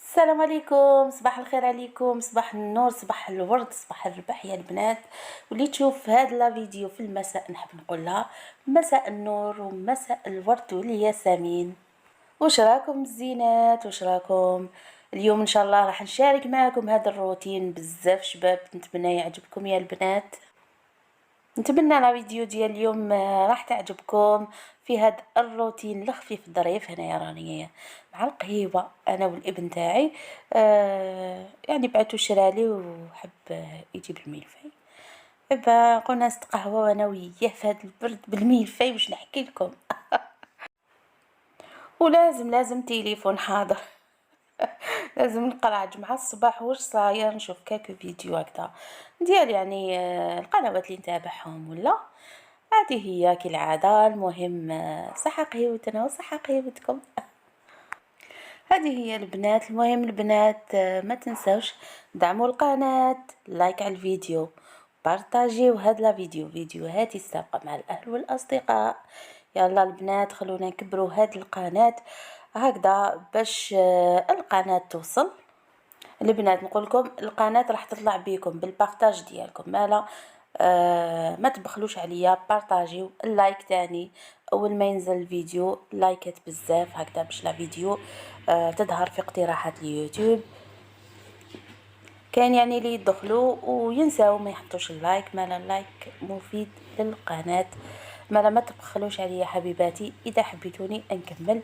السلام عليكم، صباح الخير عليكم، صباح النور، صباح الورد، صباح الربح يا البنات. واللي تشوف هذا لا فيديو في المساء نحب نقول لها مساء النور ومساء الورد والياسمين. واش راكم الزينات؟ واش راكم؟ اليوم ان شاء الله راح نشارك معكم هذا الروتين بزاف شباب، نتمنى يعجبكم يا البنات. نتمنى لا فيديو ديال اليوم راح تعجبكم. في هذا الروتين الخفيف الظريف هنايا راني مع القهيوه انا والابن تاعي. يعني بعتو شرالي وحب يجيب الملفي. دابا قلنا نستقهوى انا وياه في هذا البرد بالملفي باش نحكي لكم. ولازم تليفون حاضر. لازم نقرا جمعة الصباح واش صاير، نشوف كاكو فيديو هكذا ديال يعني القنوات اللي نتابعهم ولا. هذه هي كالعادة. المهم صحة قهيوتنا وصحة قهيوتكم. هذه هي البنات. المهم البنات ما تنسوش دعموا القناة، لايك على الفيديو، بارطاجيو هذا لا فيديوهات السابقة مع الأهل والأصدقاء. يلا البنات خلونا نكبروا هذه القناة هكذا باش القناة توصل. البنات نقول لكم القناه راح تطلع بيكم بالبارطاج ديالكم، مالا ما تبخلوش عليا، بارطاجيو اللايك تاني اول ما ينزل الفيديو، لايكات بزاف هكذا باش لا فيديو تظهر في اقتراحات اليوتيوب. كان يعني اللي يدخلوا وينساو ما يحطوش اللايك، مالا اللايك مفيد للقناه. ما تبخلوش عليا حبيباتي اذا حبيتوني نكمل.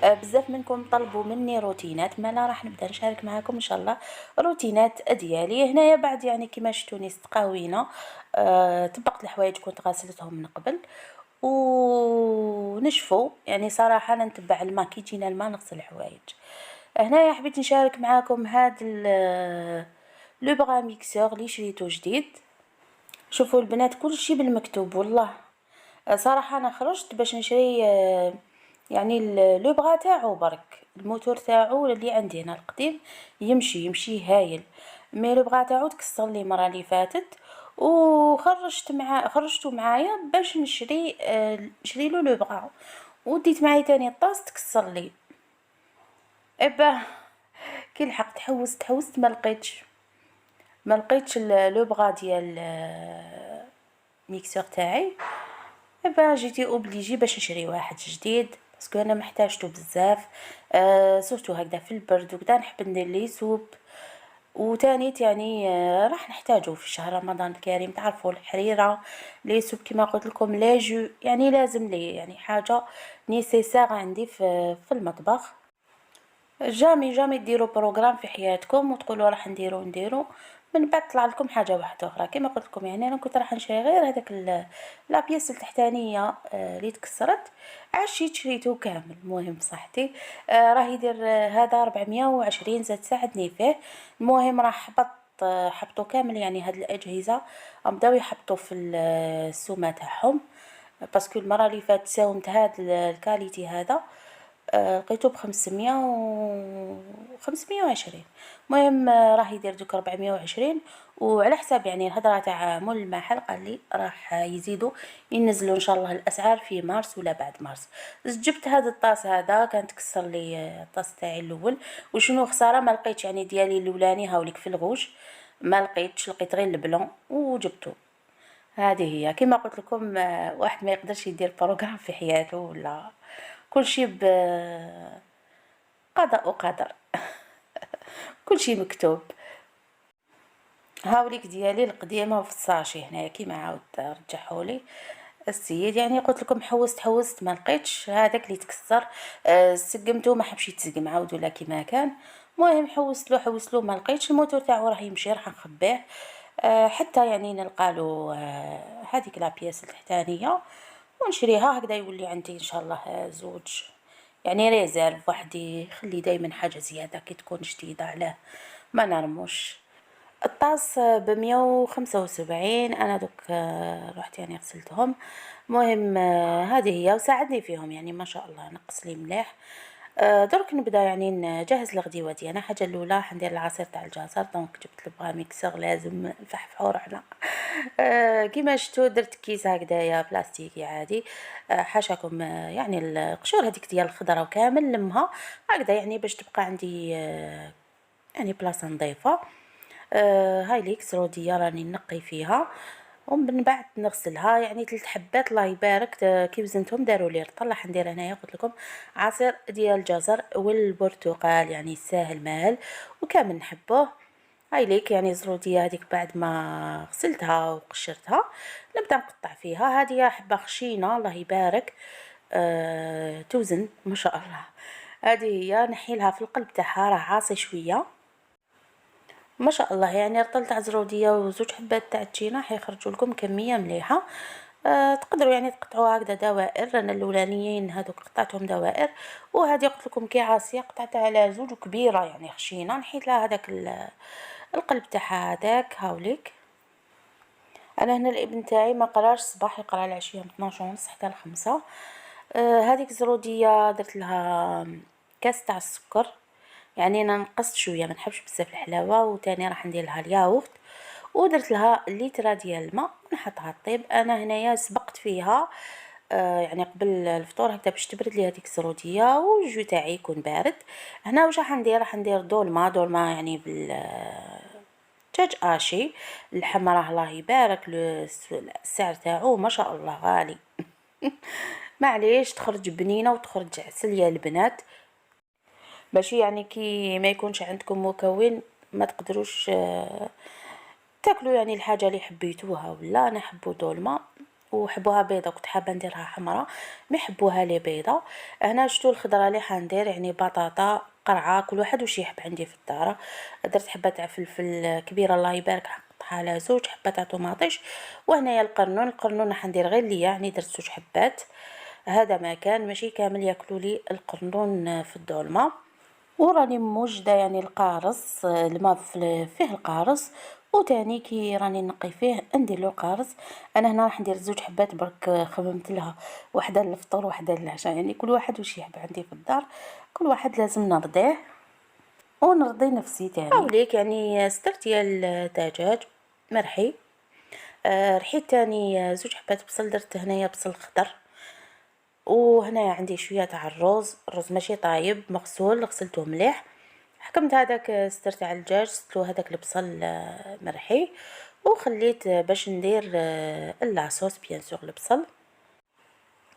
بزاف منكم طلبوا مني روتينات، مالا راح نبدا نشارك معكم ان شاء الله روتينات ديالي هنايا. بعد يعني كما شفتوني استقاوينا، طبقت الحوايج كنت غاسلتهم من قبل ونشفوا. يعني صراحه انا نتبع الماء كي يجينا الماء نغسل الحوايج. هنايا حبيت نشارك معاكم هذا لو بغا ميكسور اللي شريته جديد. شوفوا البنات كلشي بالمكتوب والله. صراحه انا خرجت باش نشري يعني لو بغا تاعو برك، الموتور تاعو اللي عندي هنا القديم يمشي هايل، مي لو بغا تاعو تكسر لي المره اللي فاتت. خرجته معايا باش نشري له لو بغا، وديت معايا تاني الطاس تكسر لي. ابا كي لحقت حوست ما لقيتش لو بغا ديال ميكسور تاعي. دابا جيتي اوبليجي باش نشري واحد جديد باسكو انا محتاجته بزاف. سورتو هكذا في البرد وكذا نحب ندير لي سوب. وتانيت يعني راح نحتاجه في شهر رمضان الكريم، تعرفوا الحريره لي سوب كما قلت لكم لا جو، يعني لازم لي يعني حاجه نيسيسار عندي في المطبخ. جامي ديروا بروغرام في حياتكم وتقولوا راح نديرو من بعد طلع لكم حاجه واحده اخرى. كما قلت لكم يعني انا كنت راح نشري غير هذاك لا بياس التحتانيه اللي تكسرت، عشيت شريته كامل. المهم بصحتي راه يدير هذا 420 زاد ساعدني فيه. المهم راح حبطوا كامل يعني هاد الاجهزه بداو يحبطوا في السومه تاعهم، باسكو المره اللي فاتت ساومت هاد الكاليتي هذا لقيتو ب520. المهم راه يدير دوك 420، وعلى حساب يعني الهضره تاع مول المحل قال لي راح يزيدوا ينزلوا ان شاء الله الاسعار في مارس ولا بعد مارس. جبت هذا الطاس هذا كان تكسر لي الطاس تاعي الاول، وشنو خساره ما لقيتش يعني ديالي الاولاني هاوليك في الغوش ما لقيتش، لقيت غير البلون وجبته. هذه هي كما قلت لكم واحد ما يقدرش يدير بروغرام في حياته ولا كل شيء بقضاء وقدر. كل شيء مكتوب. هاوليك ديالي القديمه في الساشي هنايا كيما عاود رجعهولي السيد. يعني قلت لكم حوست ما لقيتش هذاك اللي تكسر. سقمته ما حبش يتسقم عاود ولا كيما كان. المهم حوست له ما لقيتش. الموتور تاعو راح يمشي راح نخبيه حتى يعني نلقى له هذيك لا بياس التحتانيه ونشريها هكذا يولي عندي ان شاء الله زوج، يعني ريزيرف واحد يخلي دايما حاجه زياده كي تكون جديده عليه ما نرموش. الطاس ب175 انا دوك رحت يعني غسلتهم. المهم هذه هي وساعدني فيهم يعني ما شاء الله نقص لي مليح. درك نبدا يعني نجهز الغديوه ديالنا. الحاجه الاولى حندير العصير تاع الجزر، دونك جبت البغا ميكسور لازم نفحفحو روحنا. كيما شفتوا درت كيس هكذايا بلاستيكي عادي. حاشاكم يعني القشور هذيك ديال الخضره وكامل لمها هكذا يعني باش تبقى عندي يعني بلاصه نظيفه. هاي ليك زروديه راني نقي فيها، ومن بعد نغسلها يعني 3 حبات الله يبارك. كي وزنتهم داروا لي رطل. راح ندير هنايا قلت لكم عصير ديال الجزر والبرتقال، يعني ساهل ماهل وكامل نحبوه. هاي ليك يعني زروديه هذيك بعد ما غسلتها وقشرتها نبدا نقطع فيها. هذه حبه خشينه الله يبارك، توزن ما شاء الله. هذه هي نحيلها في القلب تاعها، راه عاصي شويه ما شاء الله. يعني رطل تاع زروديه وزوج حبات تاع التشينا حيخرجوا لكم كميه مليحه. تقدروا يعني تقطعوا هكذا دوائر. انا الاولانيين هذوك قطعتهم دوائر، وهذه قلت لكم كي عاصيه قطعتها على زوج وكبيره يعني خشينه، نحيت لها هذاك القلب تاعها هذاك. هاوليك انا هنا الابن تاعي ما قراش الصباح، يقرا العشيه من 12 ونص حتى ل 5. هذيك الزروديه درت لها كاس تاع السكر، يعني انا نقصت شويه ما نحبش بزاف الحلاوه، وتاني راح ندير لها الياغورت، ودرت لها لتر ديال الماء نحطها طيب. انا هنايا سبقت فيها يعني قبل الفطور هكذا باش تبرد لي هذيك الزروديه والجو تاعي يكون بارد. هنا واش راح ندير دولمه يعني دجاج اشي اللحم راه الله يبارك السعر تاعو ما شاء الله غالي. معليش تخرج بنينه وتخرج عسل يا البنات. ماشي يعني كي ما يكونش عندكم مكون ما تقدروش تاكلوا يعني الحاجه اللي حبيتوها. ولا انا حبوا دولمه وحبوها بيضه، كنت حابه نديرها حمراء ما يحبوها لي بيضه. هنا شتو الخضره اللي حندير يعني بطاطا قرعه كل واحد وش يحب. عندي في الدار درت حبه تاع فلفل كبيره الله يبارك حطها على زوج حبه تاع طوماطيش. وهنايا القرنون حندير غير ليا يعني درت زوج حبات. هذا ما كان ماشي كامل ياكلوا لي القرنون في الدولمه. وراني موجده يعني القارص الماء فيه القارص، وتاني كي راني نقي فيه ندير له قارص. انا هنا راح ندير زوج حبات برك، خممت لها وحده للفطور وحده للعشاء، يعني كل واحد وش يحب. عندي في الدار كل واحد لازم نرضيه ونرضي نفسي تاني. حاوليك يعني سترت ديال الدجاج مرحي. رحيت تاني زوج حبات بصل، درت هنايا بصل خضر. وهنا عندي شويه تاع الرز ماشي طايب مغسول غسلته مليح. حكمت هذاك سترت على الدجاج سلو هذاك البصل مرحي، وخليت باش ندير اللاصوص بيان سور البصل.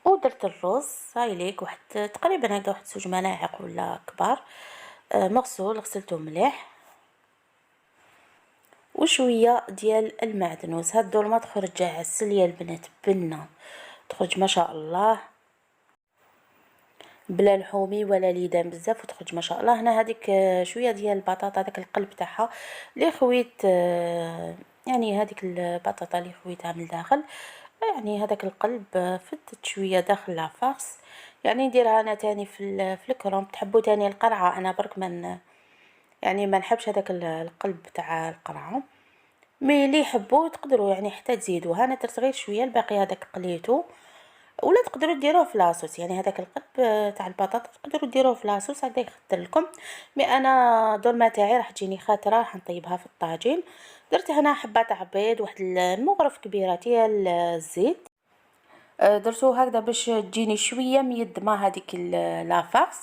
ودرت الرز هاي ليك واحد تقريبا هكا واحد 2 ملاعق ولا كبار مغسول غسلته مليح. وشويه ديال المعدنوس. هاد الدولمه تخرج عسل يا البنات بنه، تخرج ما شاء الله بلا لحومي ولا ليدان بزاف وتخرج ما شاء الله. هنا هذيك شويه ديال البطاطا داك القلب تاعها اللي خويت، يعني هذيك البطاطا اللي خويتها من الداخل، يعني هذاك القلب فتت شويه داخل لافاس. يعني نديرها انا تاني في الكروم. تحبوا تاني القرعه، انا برك من يعني ما نحبش هذاك القلب تاع القرعه. مي اللي يحبوا تقدروا يعني حتى تزيدوها. انا درت غير شويه الباقي هذاك قليته. ولا تقدروا ديروه في لاصوص، يعني هذاك القلب تاع البطاطا تقدروا ديروه في لاصوص هكذا يخدر لكم. مي انا الدولمه تاعي راح تجيني خاطره راح نطيبها في الطاجين. درت هنا حبه تاع بيض واحد المغرف كبيره ديال الزيت. درتو هكذا باش تجيني شويه ميدمه هذيك لافاس.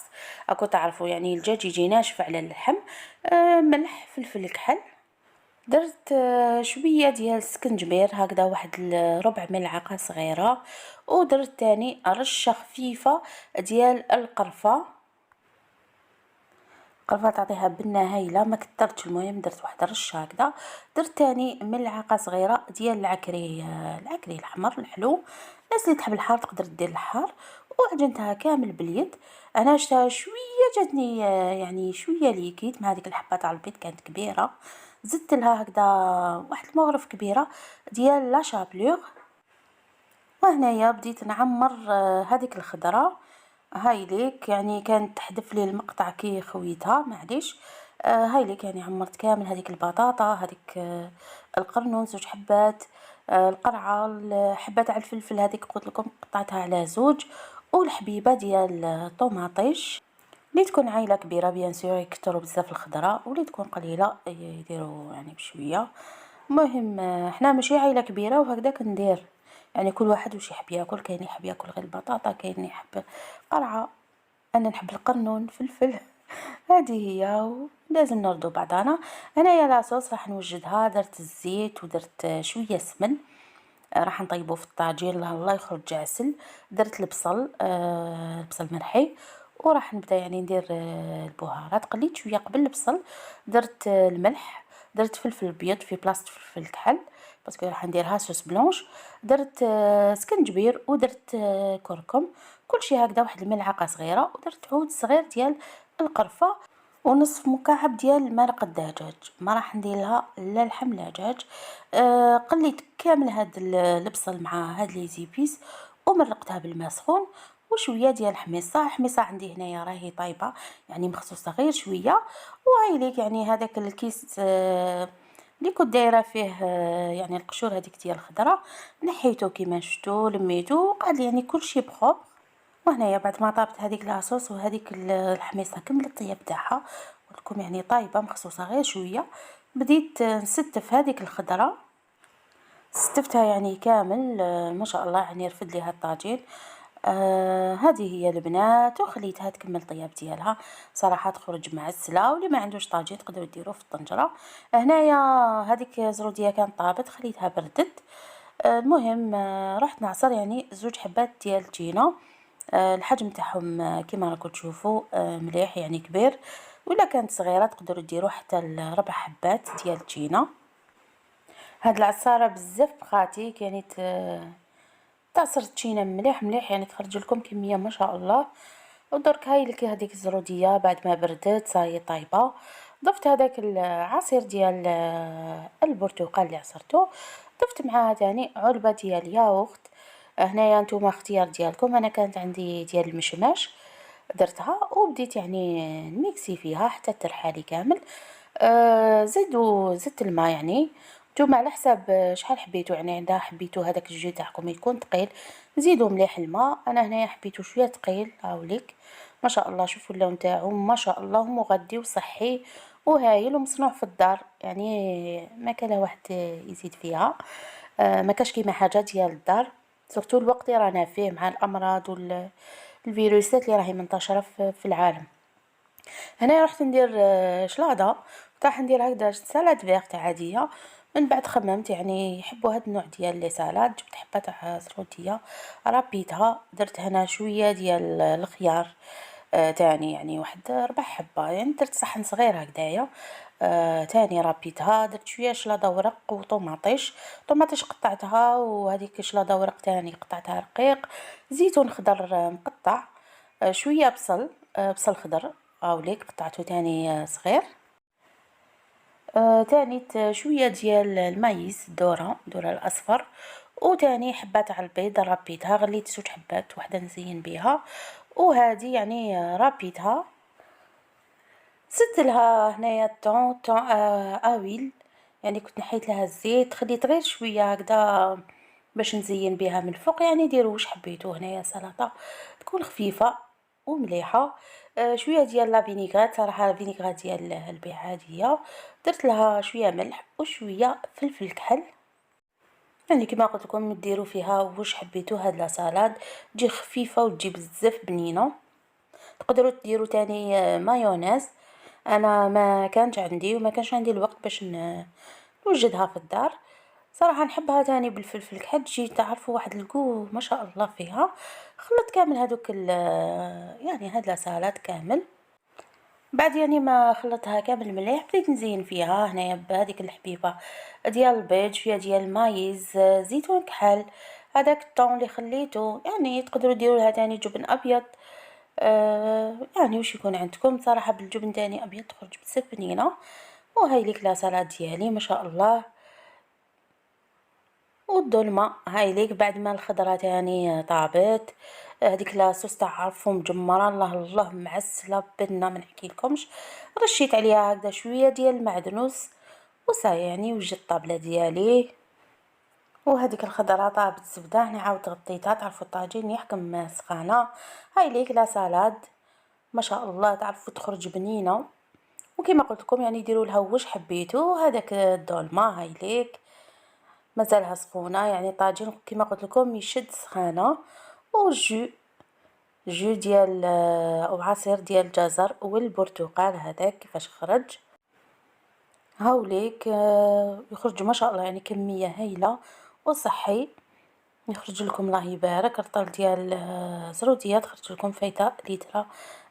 راكو تعرفوا يعني الدجاج يجي ناشف على اللحم. ملح فلفل كحل. درت شويه ديال السكنجبير هكذا واحد ربع ملعقه صغيره. ودرت تاني رشه خفيفه ديال القرفه. القرفه تعطيها بنه هايله ما كترتش. المهم درت واحد رشه هكذا. درت تاني ملعقه صغيره ديال العكري الاحمر الحلو. الناس اللي تحب الحار تقدر دير الحار. وعجنتها كامل باليد. انا شتا شويه جاتني يعني شويه ليكيد مع هذيك الحبه تاع البيض كانت كبيره. زدت لها هكذا واحد المغرف كبيره ديال لا شابلوغ. وهنايا بديت نعمر هذيك الخضره. هاي ليك يعني كانت تحذف لي المقطع كي خويتها معليش. هاي ليك يعني عمرت كامل هذيك البطاطا هذيك القرنون 2 حبات. القرعه الحبه تاع الفلفل هذيك قلت لكم قطعتها على زوج. والحبيبه ديال الطوماطيش. اللي تكون عائله كبيره بيان سور يكثروا بزاف الخضره، واللي تكون قليله يديروا يعني بشويه. المهم حنا ماشي عائله كبيره وهكذا كندير، يعني كل واحد واش يحب ياكل. كاين يحب ياكل غير البطاطا، كاين يحب قرعه، انا نحب القرنون فلفل. هذه هي، ولازم نردو بعضنا. هنايا لاصوص راح نوجدها، درت الزيت ودرت شويه سمن، راح نطيبو في الطاجين الله يخرج عسل. درت البصل، البصل مرحي، وراح نبدا يعني ندير البهارات. قليت شويه قبل البصل، درت الملح، درت فلفل ابيض في بلاصه فلفل كحل باسكو راح نديرها صوص بلونش. درت سكنجبير ودرت كركم، كلشي هكذا واحد الملعقه صغيره. ودرت عود صغير ديال القرفه، ونصف مكعب ديال مرق الدجاج. ما راح ندير لها لا لحم لا دجاج. قليت كامل هاد البصل مع هاد لي زيبيس، ومرقتها بالماء سخون وشويه ديال حميصه عندي هنايا راهي طايبه يعني مخصوصه غير شويه. وهاي ليك يعني هذاك الكيس اللي كنت دايره فيه يعني القشور هذيك ديال الخضره، نحيته كيما شفتوا، لميته وقعد لي يعني كلشي بخوب. وهنايا بعد ما طابت هذيك لاصوص وهذيك الحميصه كملت الطياب تاعها، قلت لكم يعني طايبه مخصوصه غير شويه. بديت نستف هذيك الخضره، استفتها يعني كامل. ما شاء الله يعني رفد لي هاد الطاجين. هذه هي البنات، وخليتها تكمل طياب ديالها. صراحه تخرج معسله، واللي ما عندوش طاجين تقدروا ديروه في الطنجره. هنايا هذيك زروديه كانت طابت، خليتها بردت. المهم رحت نعصر يعني 2 حبات ديال التينه. الحجم تاعهم كيما راكم تشوفوا مليح يعني كبير، ولا كانت صغيره تقدروا ديروا حتى 4 حبات ديال التينه. هاد العصاره بزاف بخاتيك يعني تعصر التشينه مليح مليح يعني تخرج لكم كميه ما شاء الله. ودرك هاي لك هذيك الزروديه بعد ما بردت صاي طايبه. ضفت هذاك العصير ديال البرتقال اللي عصرته، ضفت معاه تاني علبه ديال ياغورت. هنايا نتوما اختيار ديالكم، انا كانت عندي ديال المشماش درتها، وبديت يعني نميكسي فيها حتى ترحالي كامل. زدت الماء يعني، نتوما على حساب شحال حبيتو يعني. اذا حبيتو هذاك الجو تاعكم يكون ثقيل زيدوا مليح الماء. انا هنايا حبيتو شويه ثقيل، هاوليك ما شاء الله. شوفوا اللون تاعو ما شاء الله مغذي وصحي وهايل ومصنوع في الدار يعني. ما كان واحد يزيد فيها. ما كاش كيما حاجه ديال الدار، سورتو الوقت اللي رانا فيه مع الامراض والفيروسات اللي راهي منتشره في العالم. هنا رحت ندير شلاضه، راح ندير هكذا سالاد فيغت عاديه. من بعد خممت يعني يحبوا هاد النوع ديال لي سالاد، جبت حبه تاع زروديه ربيتها، درت هنا شويه ديال الخيار تاني يعني واحد 4 حبة يعني. درت صحن صغير هكذايا. تاني ربيتها، درت شويه شلاضه ورق وطوماطيش. طوماطيش قطعتها، وهذيك شلاضه ورق تاني قطعتها رقيق. زيتون خضر مقطع. شويه بصل، بصل خضر هاوليك قطعته تاني صغير. تاني شويه ديال المايز الذره الاصفر. وتاني حبه تاع البيض ربيتها، غليت 2 حبات، وحده نزين بيها وهذه يعني ربيتها. زدت لها هنايا الطون اويل يعني، كنت نحيت لها الزيت، خليت غير شويه هكذا باش نزين بها من الفوق يعني. ديروا واش حبيتوا، هنايا سلطه تكون خفيفه ومليحه. شويه ديال لا فينيغرات، صراحه الفينيغرات ديال البيع عاديه. درت لها شويه ملح وشويه فلفل كحل يعني كما قلت لكم ديروا فيها واش حبيتوا. هاد لا سالاد تجي خفيفه وتجي بزاف بنينه. تقدروا ديروا تاني مايونيز، انا ما كانش عندي وما كانش عندي الوقت باش نوجدها في الدار. صراحه نحبها تاني بالفلفل الكحل، تجي تعرفوا واحد الكو ما شاء الله فيها. خلطت كامل هذوك يعني هاد لا سالاد كامل. بعد يعني ما خلطتها كامل مليح بديت نزين فيها هنايا بهذيك الحبيبه ديال البيض، شويه ديال المايز، زيتون كحل، هذاك الطون اللي خليته يعني. تقدروا ديروا لها تاني جبن ابيض يعني واش يكون عندكم. صراحه بالجبن تاني ابيض تخرج بزاف بنينه. وهاي ليك لا سالاد ديالي ما شاء الله. والظلمه هاي ليك بعد ما الخضره تاني طابت. هذيك لاصوص تعرفوا مجمره الله الله معسله بنا ما نحكيلكمش. رشيت عليها هكذا شويه ديال المعدنوس وصاي يعني وجدت الطابله ديالي. وهذيك الخضره طابت الزبده هنا عاود غطيتها. تعرفوا الطاجين يحكم سخانه. هاي ليك لا سالاد ما شاء الله تعرفوا تخرج بنينه. وكما قلت لكم يعني ديروا لها واش حبيتوا. هذاك الدولمه هاي ليك مازالها سخونه يعني. طاجين كما قلت لكم يشد سخانه. والجو جو ديال او عصير ديال الجزر والبرتقال هذاك كيفاش خرج. هاوليك يخرج ما شاء الله، يعني كمية هايلة وصحي. يخرج لكم الله يبارك رطل ديال زرودية، تخرج لكم فايته لتر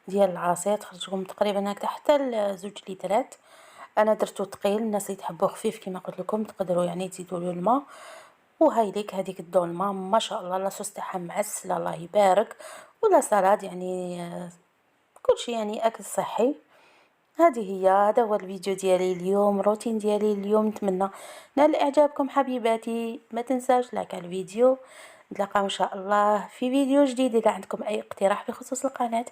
ديال العصير، تخرج لكم تقريبا هكذا حتى ل2 لترات. انا درتو ثقيل، الناس اللي تحبوه خفيف كما قلت لكم تقدروا يعني تزيدوا له الماء. وهايليك هذيك الدولمه ما شاء الله لاصوص تاعها معسله الله يبارك، ولا سلاد يعني كل شيء يعني اكل صحي. هذا هو الفيديو ديالي اليوم، روتين ديالي اليوم. نتمنى نال اعجابكم حبيباتي، ما تنساش لايك على الفيديو. نتلاقاو ان شاء الله في فيديو جديد. اذا عندكم اي اقتراح بخصوص القناه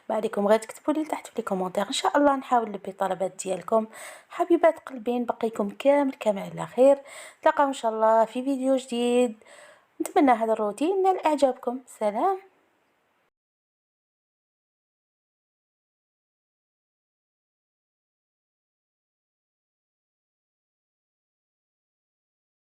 ما عليكم غير تكتبوا لي تحت في الكومنتير، ان شاء الله نحاول نلبي الطلبات ديالكم. حبيبات قلبي نبقيكم كامل على خير. نتلاقاو ان شاء الله في فيديو جديد. نتمنى هذا الروتين نال اعجابكم. سلام.